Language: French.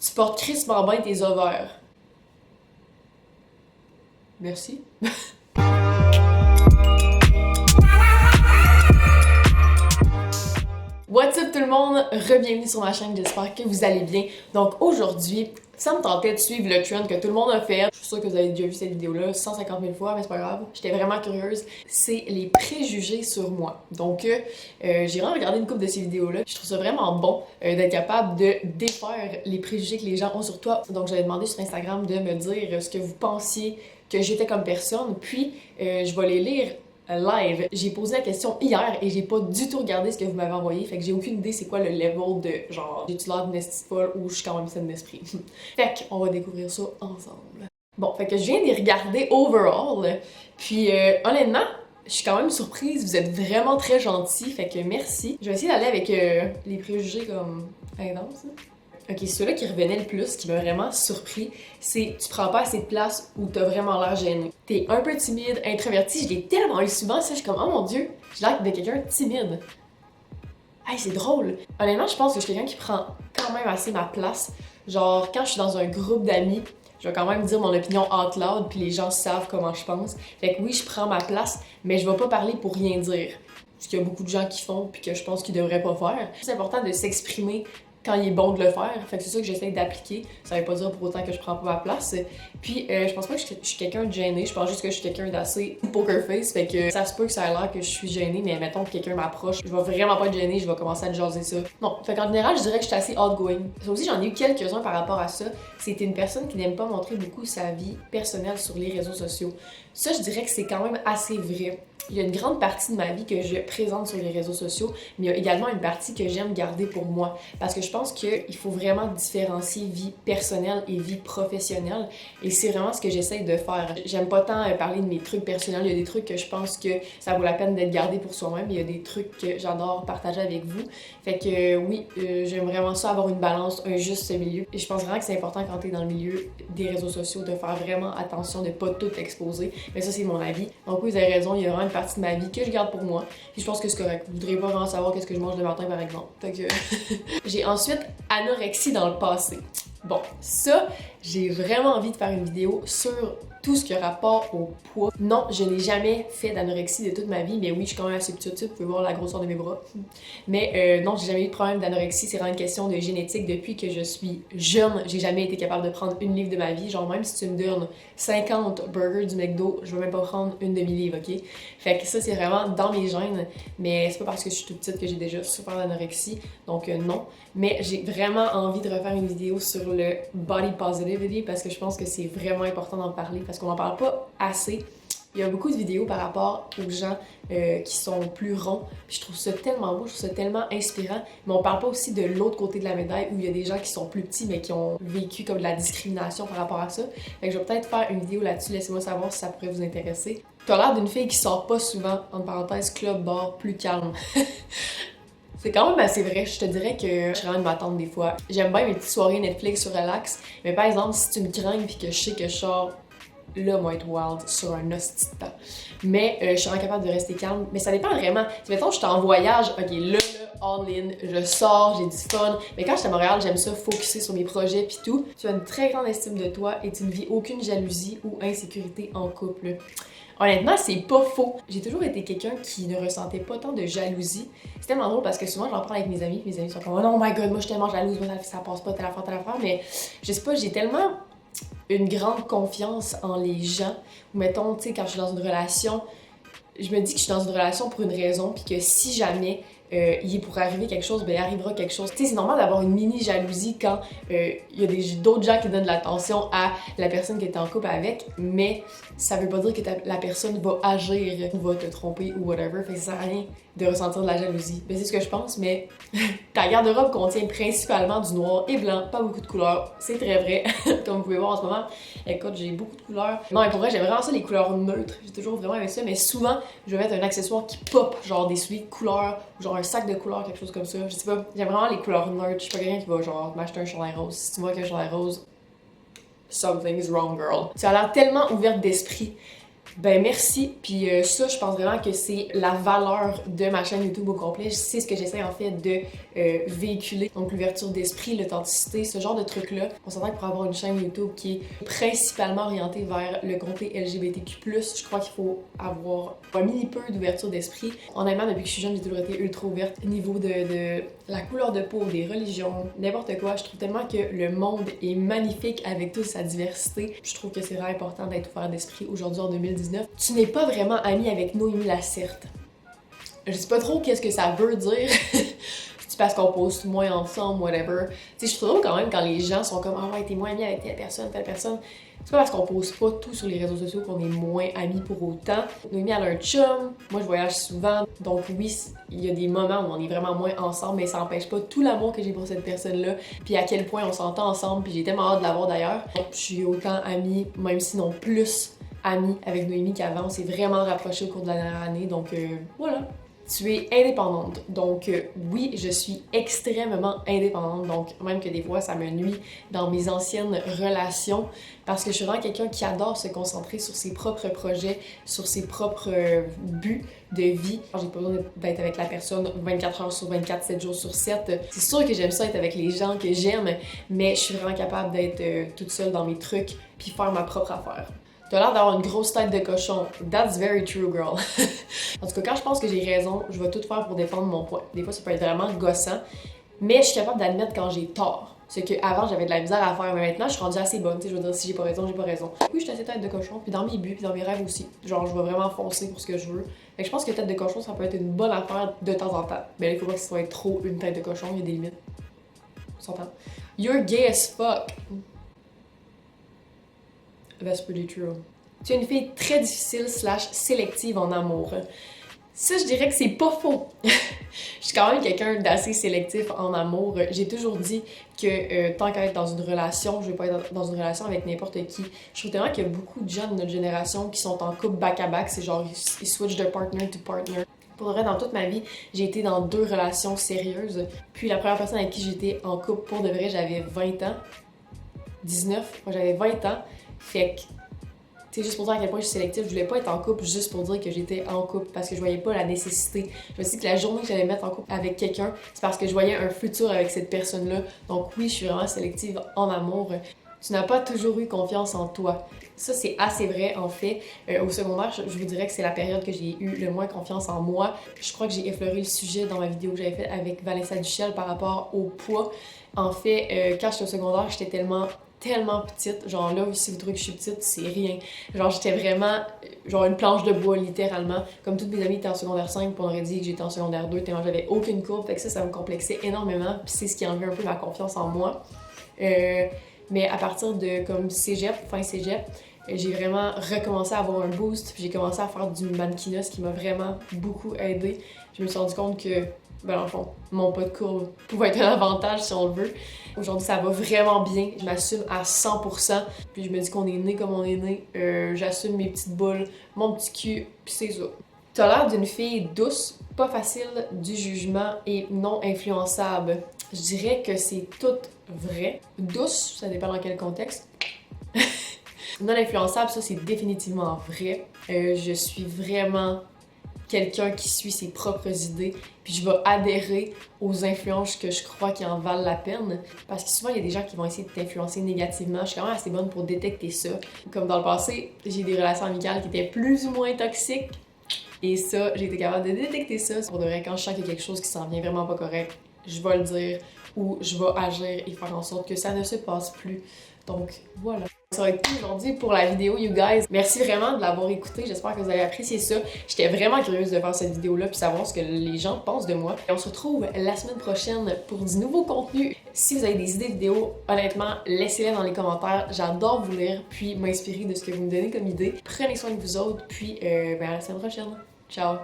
Tu portes crissement bien tes ovaires. Merci. What's up tout le monde? Re-bienvenue sur ma chaîne, j'espère que vous allez bien. Donc aujourd'hui, ça me tentait de suivre le trend que tout le monde a fait. Je suis sûre que vous avez déjà vu cette vidéo-là 150 000 fois, mais c'est pas grave. J'étais vraiment curieuse. C'est les préjugés sur moi. Donc j'ai vraiment regardé une couple de ces vidéos-là. Je trouve ça vraiment bon d'être capable de défaire les préjugés que les gens ont sur toi. Donc j'avais demandé sur Instagram de me dire ce que vous pensiez que j'étais comme personne. Puis je vais les lire live. J'ai posé la question hier et j'ai pas du tout regardé ce que vous m'avez envoyé, fait que j'ai aucune idée c'est quoi le level de genre j'ai-tu l'air d'une esti folle ou je suis quand même saine d'esprit. Fait qu'on va découvrir ça ensemble. Bon, fait que je viens d'y regarder overall, puis honnêtement, je suis quand même surprise, vous êtes vraiment très gentils, fait que merci. Je vais essayer d'aller avec les préjugés comme intenses. Ok, celui-là qui revenait le plus, qui m'a vraiment surpris, c'est tu prends pas assez de place ou t'as vraiment l'air gêné. T'es un peu timide, introverti, je l'ai tellement eu souvent, ça, je suis comme oh mon dieu, j'ai l'air de quelqu'un de timide. Hey, c'est drôle. Honnêtement, je pense que je suis quelqu'un qui prend quand même assez ma place. Genre, quand je suis dans un groupe d'amis, je vais quand même dire mon opinion out loud, puis les gens savent comment je pense. Fait que oui, je prends ma place, mais je vais pas parler pour rien dire. Ce qu'il y a beaucoup de gens qui font, puis que je pense qu'ils devraient pas faire. C'est important de s'exprimer quand il est bon de le faire. Fait que c'est ça que j'essaie d'appliquer. Ça veut pas dire pour autant que je prends pas ma place. Puis je pense pas que je suis quelqu'un de gêné. Je pense juste que je suis quelqu'un d'assez poker face. Fait que ça se peut que ça a l'air que je suis gênée, mais mettons que quelqu'un m'approche, je vais vraiment pas être gênée, je vais commencer à te jaser ça. Non. Fait qu'en général, je dirais que je suis assez outgoing. Ça aussi, j'en ai eu quelques-uns par rapport à ça. C'était une personne qui n'aime pas montrer beaucoup sa vie personnelle sur les réseaux sociaux. Ça, je dirais que c'est quand même assez vrai. Il y a une grande partie de ma vie que je présente sur les réseaux sociaux, mais il y a également une partie que j'aime garder pour moi. Parce que je pense qu'il faut vraiment différencier vie personnelle et vie professionnelle. Et c'est vraiment ce que j'essaie de faire. J'aime pas tant parler de mes trucs personnels. Il y a des trucs que je pense que ça vaut la peine d'être gardé pour soi-même. Il y a des trucs que j'adore partager avec vous. Fait que oui, j'aime vraiment ça, avoir une balance, un juste milieu. Et je pense vraiment que c'est important quand t'es dans le milieu des réseaux sociaux de faire vraiment attention de pas tout exposer. Mais ça, c'est mon avis. Donc oui, vous avez raison, il y a vraiment une partie de ma vie que je garde pour moi. Puis je pense que c'est correct. Vous voudrez pas vraiment savoir qu'est-ce que je mange le matin, par exemple. Fait que j'ai ensuite anorexie dans le passé. Bon, ça, j'ai vraiment envie de faire une vidéo sur tout ce qui a rapport au poids. Non, je n'ai jamais fait d'anorexie de toute ma vie, mais oui, je suis quand même assez petite, vous pouvez voir la grosseur de mes bras. Mais non, j'ai jamais eu de problème d'anorexie, c'est vraiment une question de génétique. Depuis que je suis jeune, j'ai jamais été capable de prendre une livre de ma vie. Genre, même si tu me donnes 50 burgers du McDo, je vais même pas prendre une demi-livre, ok? Fait que ça, c'est vraiment dans mes gènes, mais c'est pas parce que je suis toute petite que j'ai déjà souffert d'anorexie, donc non. Mais j'ai vraiment envie de refaire une vidéo sur le body positivity parce que je pense que c'est vraiment important d'en parler parce qu'on en parle pas assez. Il y a beaucoup de vidéos par rapport aux gens qui sont plus ronds. Puis je trouve ça tellement beau, je trouve ça tellement inspirant. Mais on parle pas aussi de l'autre côté de la médaille où il y a des gens qui sont plus petits mais qui ont vécu comme de la discrimination par rapport à ça. Fait que je vais peut-être faire une vidéo là-dessus. Laissez-moi savoir si ça pourrait vous intéresser. T'as l'air d'une fille qui sort pas souvent, entre parenthèses, club, bar, plus calme. C'est quand même assez vrai, je te dirais que je suis vraiment une battante des fois. J'aime bien mes petites soirées Netflix sur relax, mais par exemple, si tu me craignes puis que je sais que je sors, là, moi, être wild sur un hostie de temps. Mais je suis incapable de rester calme, mais ça dépend vraiment. Si mettons, je suis en voyage, ok, là, all in, je sors, j'ai du fun. Mais quand je suis à Montréal, j'aime ça focusser sur mes projets puis tout. Tu as une très grande estime de toi et tu ne vis aucune jalousie ou insécurité en couple. Honnêtement, c'est pas faux. J'ai toujours été quelqu'un qui ne ressentait pas tant de jalousie. C'est tellement drôle parce que souvent j'en parle avec mes amis. Mes amis sont comme oh my god, moi je suis tellement jalouse, moi ça passe pas, telle affaire. Mais je sais pas, j'ai tellement une grande confiance en les gens. Ou mettons, tu sais, quand je suis dans une relation, je me dis que je suis dans une relation pour une raison, puis que si jamais il pourrait arriver quelque chose, ben il arrivera quelque chose. Tu sais, c'est normal d'avoir une mini jalousie quand il y a d'autres gens qui donnent de l'attention à la personne qui est en couple avec, mais ça veut pas dire que la personne va agir ou va te tromper ou whatever. Fait que ça sert à rien de ressentir de la jalousie. Ben c'est ce que je pense, mais ta garde-robe contient principalement du noir et blanc, pas beaucoup de couleurs. C'est très vrai, comme vous pouvez voir en ce moment. Écoute, j'ai beaucoup de couleurs. Non, mais pour vrai, j'aime vraiment ça, les couleurs neutres. J'ai toujours vraiment aimé ça, mais souvent, je vais mettre un accessoire qui pop, genre des souliers de couleurs, ou genre un sac de couleurs, quelque chose comme ça. Je sais pas, j'aime vraiment les couleurs neutres. Je suis pas quelqu'un qui va genre m'acheter un chandail rose. Si tu vois qu'un chandail rose, something is wrong, girl. Tu as l'air tellement ouverte d'esprit. Ben merci, puis ça je pense vraiment que c'est la valeur de ma chaîne YouTube au complet, c'est ce que j'essaie en fait de véhiculer, donc l'ouverture d'esprit, l'authenticité, ce genre de trucs-là. On s'entend que pour avoir une chaîne YouTube qui est principalement orientée vers le contenu LGBTQ+, je crois qu'il faut avoir un mini peu d'ouverture d'esprit. Honnêtement, depuis que je suis jeune, j'ai toujours été ultra ouverte au niveau de la couleur de peau, des religions, n'importe quoi. Je trouve tellement que le monde est magnifique avec toute sa diversité. Je trouve que c'est vraiment important d'être ouvert d'esprit aujourd'hui en 2019. Tu n'es pas vraiment ami avec Noémie Lacerte. Je sais pas trop qu'est-ce que ça veut dire. C'est parce qu'on poste moins ensemble, whatever. Tu sais, je trouve drôle quand même quand les gens sont comme « Ah ouais, t'es moins ami avec telle personne, telle personne. » C'est pas parce qu'on poste pas tout sur les réseaux sociaux qu'on est moins amis pour autant. Noémie, elle a un chum, moi je voyage souvent, donc oui, il y a des moments où on est vraiment moins ensemble, mais ça n'empêche pas tout l'amour que j'ai pour cette personne-là, puis à quel point on s'entend ensemble, puis j'ai tellement hâte de la voir d'ailleurs. Donc je suis autant amie, même sinon plus amie avec Noémie qu'avant, on s'est vraiment rapprochés au cours de la dernière année, donc voilà. Tu es indépendante, donc oui, je suis extrêmement indépendante, donc même que des fois ça me nuit dans mes anciennes relations parce que je suis vraiment quelqu'un qui adore se concentrer sur ses propres projets, sur ses propres buts de vie. J'ai pas besoin d'être avec la personne 24 heures sur 24, 7 jours sur 7. C'est sûr que j'aime ça être avec les gens que j'aime, mais je suis vraiment capable d'être toute seule dans mes trucs puis faire ma propre affaire. T'as l'air d'avoir une grosse tête de cochon. That's very true, girl. En tout cas, quand je pense que j'ai raison, je vais tout faire pour défendre mon point. Des fois, ça peut être vraiment gossant, mais je suis capable d'admettre quand j'ai tort. Ce qu'avant, j'avais de la misère à faire, mais maintenant, je suis rendue assez bonne. Tu sais, je veux dire, si j'ai pas raison, j'ai pas raison. Oui, je suis assez tête de cochon, puis dans mes buts, puis dans mes rêves aussi. Genre, je vais vraiment foncer pour ce que je veux. Fait que je pense que tête de cochon, ça peut être une bonne affaire de temps en temps. Mais là, il faut pas que ce soit trop une tête de cochon, il y a des limites. On s'entend? You're gay as fuck. That's pretty true. Tu es une fille très difficile / sélective en amour. Ça, je dirais que c'est pas faux. Je suis quand même quelqu'un d'assez sélectif en amour. J'ai toujours dit que tant qu'à être dans une relation, je vais pas être dans une relation avec n'importe qui. Je trouve tellement qu'il y a beaucoup de gens de notre génération qui sont en couple back-à-back. C'est genre, ils switch de partner to partner. Pour de vrai, dans toute ma vie, j'ai été dans 2 relations sérieuses. Puis la première personne avec qui j'étais en couple, pour de vrai, j'avais 20 ans. 19, moi j'avais 20 ans. Fait que c'est juste pour dire à quel point je suis sélective. Je voulais pas être en couple juste pour dire que j'étais en couple parce que je voyais pas la nécessité. Je me suis dit que la journée que j'allais me mettre en couple avec quelqu'un, c'est parce que je voyais un futur avec cette personne-là. Donc oui, je suis vraiment sélective en amour. Tu n'as pas toujours eu confiance en toi. Ça, c'est assez vrai, en fait. Au secondaire, je vous dirais que c'est la période que j'ai eu le moins confiance en moi. Je crois que j'ai effleuré le sujet dans ma vidéo que j'avais faite avec Vanessa Duchel par rapport au poids. En fait, quand j'étais au secondaire, j'étais tellement petite, genre là, si vous trouvez que je suis petite, c'est rien. Genre j'étais vraiment, genre une planche de bois, littéralement. Comme toutes mes amies étaient en secondaire 5, puis on aurait dit que j'étais en secondaire 2, tellement j'avais aucune courbe, fait que ça me complexait énormément, puis c'est ce qui a enlevé un peu ma confiance en moi. Mais à partir de comme cégep, fin cégep, j'ai vraiment recommencé à avoir un boost, puis j'ai commencé à faire du mannequinat, ce qui m'a vraiment beaucoup aidé. Je me suis rendu compte que, ben dans le fond, mon pas de courbe pouvait être un avantage si on le veut. Aujourd'hui, ça va vraiment bien. Je m'assume à 100%. Puis je me dis qu'on est né comme on est né. J'assume mes petites boules, mon petit cul, puis c'est ça. T'as l'air d'une fille douce, pas facile du jugement et non influençable. Je dirais que c'est tout vrai. Douce, ça dépend dans quel contexte. Non influençable, ça c'est définitivement vrai. Je suis vraiment quelqu'un qui suit ses propres idées, puis je vais adhérer aux influences que je crois qui en valent la peine. Parce que souvent, il y a des gens qui vont essayer de t'influencer négativement. Je suis quand même assez bonne pour détecter ça. Comme dans le passé, j'ai eu des relations amicales qui étaient plus ou moins toxiques. Et ça, j'ai été capable de détecter ça. Pour de vrai, quand je sens qu'il y a quelque chose qui s'en vient vraiment pas correct, je vais le dire ou je vais agir et faire en sorte que ça ne se passe plus. Donc, voilà. Ça va être tout aujourd'hui pour la vidéo, you guys. Merci vraiment de l'avoir écouté. J'espère que vous avez apprécié ça. J'étais vraiment curieuse de faire cette vidéo-là puis savoir ce que les gens pensent de moi. Et on se retrouve la semaine prochaine pour du nouveau contenu. Si vous avez des idées de vidéos, honnêtement, laissez-les dans les commentaires. J'adore vous lire puis m'inspirer de ce que vous me donnez comme idée. Prenez soin de vous autres puis à la semaine prochaine. Ciao!